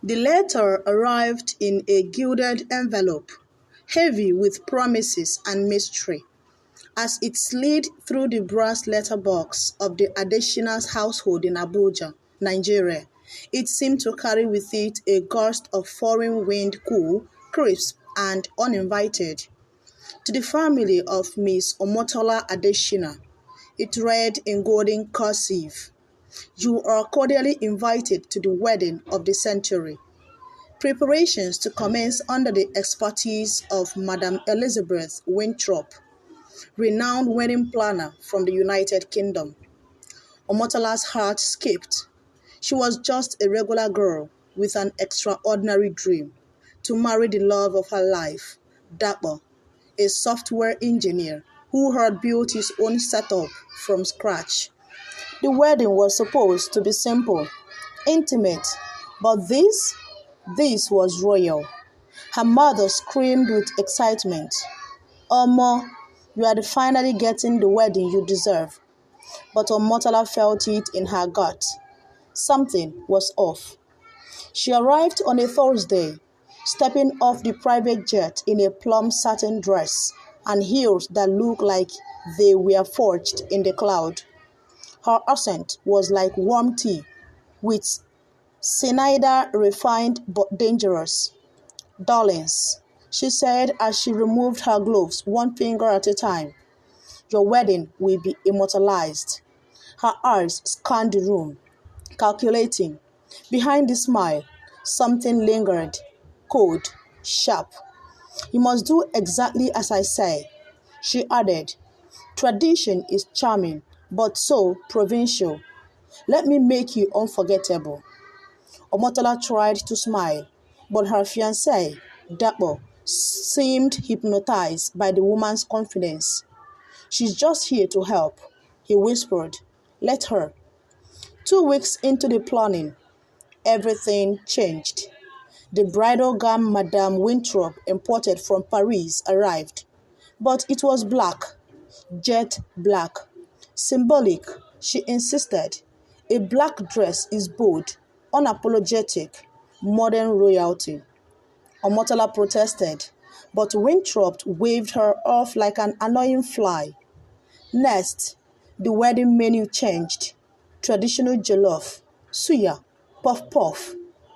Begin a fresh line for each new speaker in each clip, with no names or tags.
The letter arrived in a gilded envelope, heavy with promises and mystery. As it slid through the brass letterbox of the Adesina's household in Abuja, Nigeria, it seemed to carry with it a gust of foreign wind, cool, crisp, and uninvited. To the family of Miss Omotola Adesina, it read in golden cursive, "You are cordially invited to the wedding of the century. Preparations to commence under the expertise of Madam Elizabeth Winthrop, renowned wedding planner from the United Kingdom." Omotola's heart skipped. She was just a regular girl with an extraordinary dream to marry the love of her life, Dapo, a software engineer who had built his own setup from scratch. The wedding was supposed to be simple, intimate, but this was royal. Her mother screamed with excitement, "Omo, you are finally getting the wedding you deserve." But Omotola felt it in her gut. Something was off. She arrived on a Thursday, stepping off the private jet in a plum satin dress and heels that looked like they were forged in the cloud. Her accent was like warm tea, with neither refined but dangerous. "Darlings," she said as she removed her gloves one finger at a time, "your wedding will be immortalized." Her eyes scanned the room, calculating. Behind the smile, something lingered, cold, sharp. "You must do exactly as I say," she added. "Tradition is charming, but so provincial. Let me make you unforgettable." Omotola tried to smile, but her fiancé, Dapo, seemed hypnotized by the woman's confidence. "She's just here to help," he whispered. "Let her." 2 weeks into the planning, everything changed. The bridal gown Madame Winthrop imported from Paris arrived, but it was black, jet black. Symbolic, she insisted. A black dress is bold, unapologetic, modern royalty. Omotola protested, but Winthrop waved her off like an annoying fly. Next, the wedding menu changed. Traditional jollof, suya, puff-puff,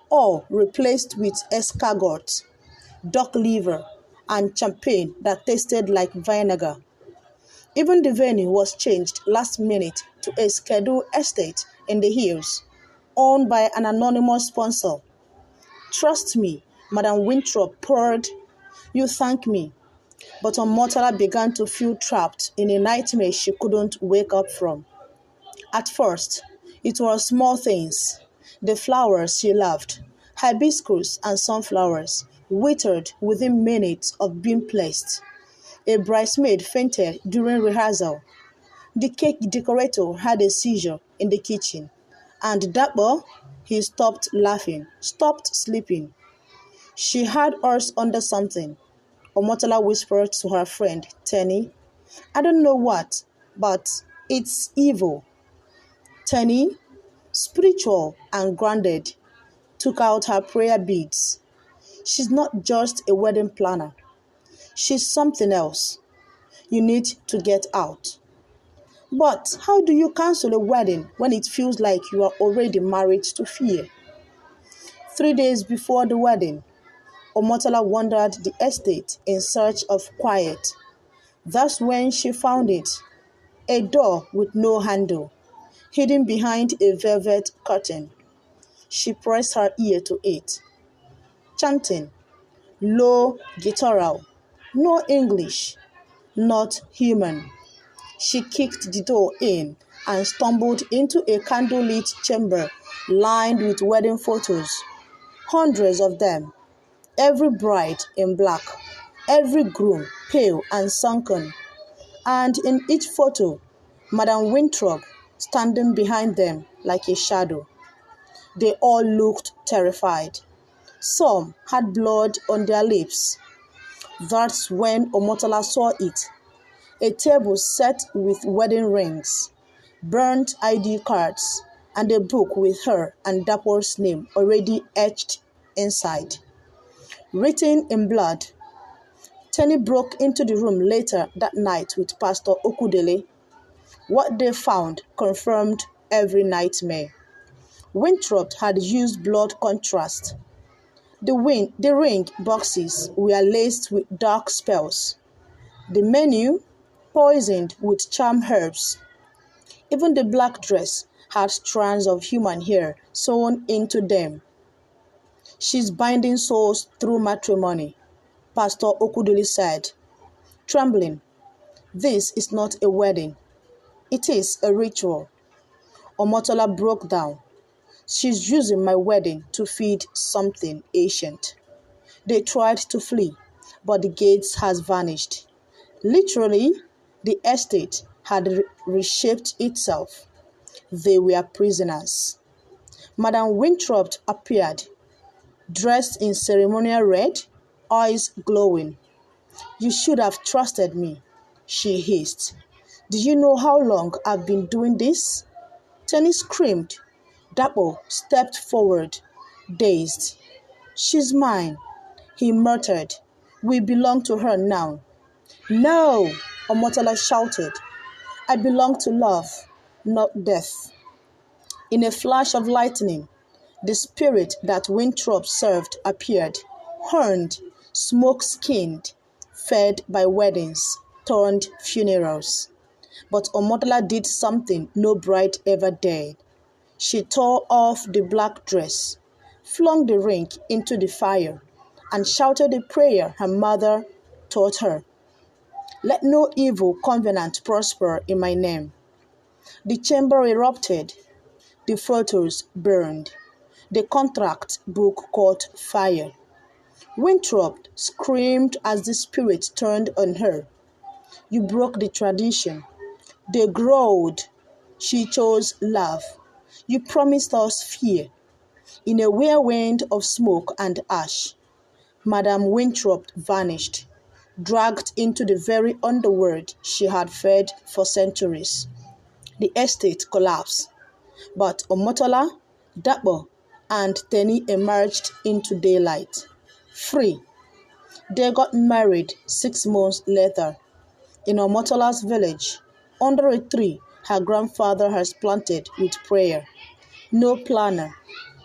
all replaced with escargot, duck liver, and champagne that tasted like vinegar. Even the venue was changed last minute to a scheduled estate in the hills, owned by an anonymous sponsor. "Trust me," Madam Winthrop purred. "You thank me." But Omotola began to feel trapped in a nightmare she couldn't wake up from. At first, it was small things. The flowers she loved, hibiscus and sunflowers, withered within minutes of being placed. A bridesmaid fainted during rehearsal. The cake decorator had a seizure in the kitchen. And Dapo, he stopped laughing, stopped sleeping. She had us under something. Omotola whispered to her friend, Tenny. "I don't know what, but it's evil." Tenny, spiritual and grounded, took out her prayer beads. "She's not just a wedding planner. She's something else. You need to get out." "But how do you cancel a wedding when it feels like you are already married to fear?" 3 days before the wedding, Omotola wandered the estate in search of quiet. That's when she found it. A door with no handle, hidden behind a velvet curtain. She pressed her ear to it, chanting, low guttural, no English, not human. She kicked the door in and stumbled into a candlelit chamber lined with wedding photos. Hundreds of them, every bride in black, every groom pale and sunken, and in each photo, Madame Winthrop standing behind them like a shadow. They all looked terrified. Some had blood on their lips. That's when Omotola saw it. A table set with wedding rings, burnt ID cards, and a book with her and Dapo's name already etched inside. Written in blood. Tenny broke into the room later that night with Pastor Okudele. What they found confirmed every nightmare. Winthrop had used blood contrast. The ring boxes were laced with dark spells. The menu poisoned with charm herbs. Even the black dress had strands of human hair sewn into them. She's binding souls through matrimony, Pastor Okudili said, trembling. This is not a wedding. It is a ritual. Omotola broke down. She's using my wedding to feed something ancient. They tried to flee, but the gates has vanished. Literally, the estate had reshaped itself. They were prisoners. Madame Winthrop appeared, dressed in ceremonial red, eyes glowing. You should have trusted me, she hissed. Do you know how long I've been doing this? Tenny screamed. Dapo stepped forward, dazed. She's mine, he muttered. We belong to her now. No, Omotola shouted. I belong to love, not death. In a flash of lightning, the spirit that Winthrop served appeared, horned, smoke-skinned, fed by weddings, turned funerals. But Omotola did something no bride ever dared. She tore off the black dress, flung the ring into the fire, and shouted a prayer her mother taught her. Let no evil covenant prosper in my name. The chamber erupted. The photos burned. The contract book caught fire. Winthrop screamed as the spirit turned on her. You broke the tradition. They growled. She chose love. You promised us fear. In a whirlwind of smoke and ash, Madame Winthrop vanished, dragged into the very underworld she had fed for centuries. The estate collapsed, but Omotola, Dapo, and Tenny emerged into daylight, free. They got married 6 months later in Omotola's village, under a tree her grandfather has planted with prayer. No planner,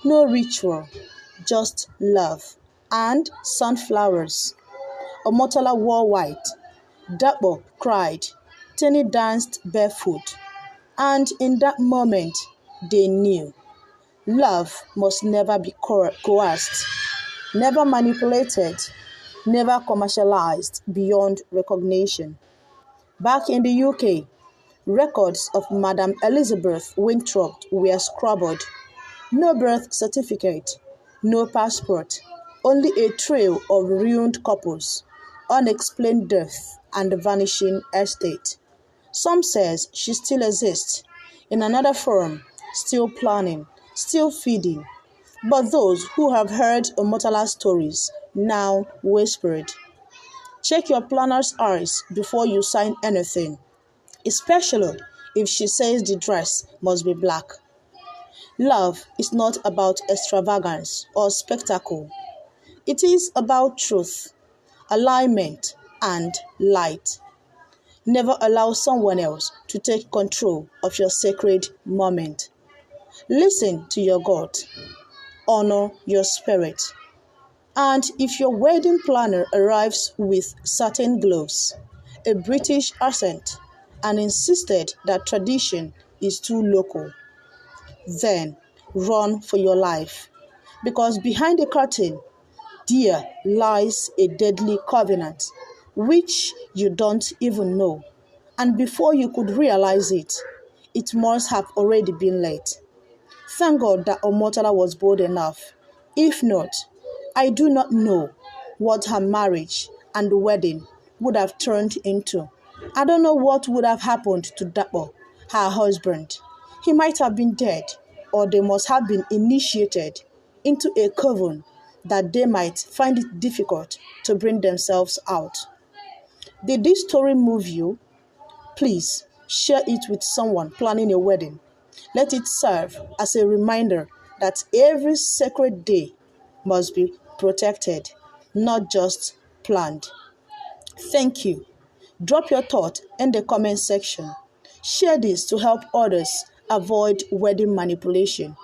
no ritual, just love and sunflowers. Omotola wore white. Dapo cried. Tenny danced barefoot. And in that moment, they knew. Love must never be coerced, never manipulated, never commercialized beyond recognition. Back in the UK, records of Madame Elizabeth Winthrop were scrubbed. No birth certificate, no passport, only a trail of ruined couples, unexplained death, and the vanishing estate. Some says she still exists, in another form, still planning, still feeding. But those who have heard Omotola's stories now whispered, check your planner's eyes before you sign anything, especially if she says the dress must be black. Love is not about extravagance or spectacle. It is about truth, alignment, and light. Never allow someone else to take control of your sacred moment. Listen to your God. Honor your spirit. And if your wedding planner arrives with satin gloves, a British accent, and insisted that tradition is too local, then run for your life. Because behind the curtain, there lies a deadly covenant, which you don't even know. And before you could realize it, it must have already been late. Thank God that Omotola was bold enough. If not, I do not know what her marriage and wedding would have turned into. I don't know what would have happened to Dapo, her husband. He might have been dead, or they must have been initiated into a coven that they might find it difficult to bring themselves out. Did this story move you? Please share it with someone planning a wedding. Let it serve as a reminder that every sacred day must be protected, not just planned. Thank you. Drop your thought in the comment section. Share this to help others avoid wedding manipulation.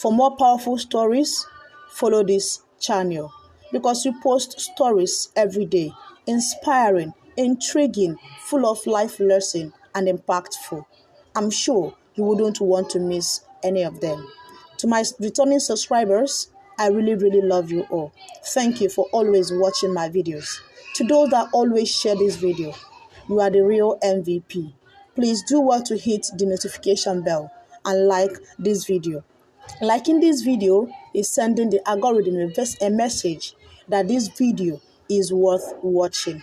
For more powerful stories, follow this channel because we post stories every day, inspiring, intriguing, full of life lesson and impactful. I'm sure you wouldn't want to miss any of them. To my returning subscribers, I really, really love you all. Thank you for always watching my videos. To those that always share this video, you are the real MVP. Please do well to hit the notification bell and like this video. Liking this video is sending the algorithm a message that this video is worth watching.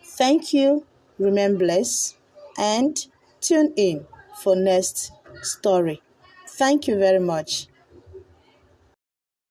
Thank you, remain blessed, and tune in for next story. Thank you very much.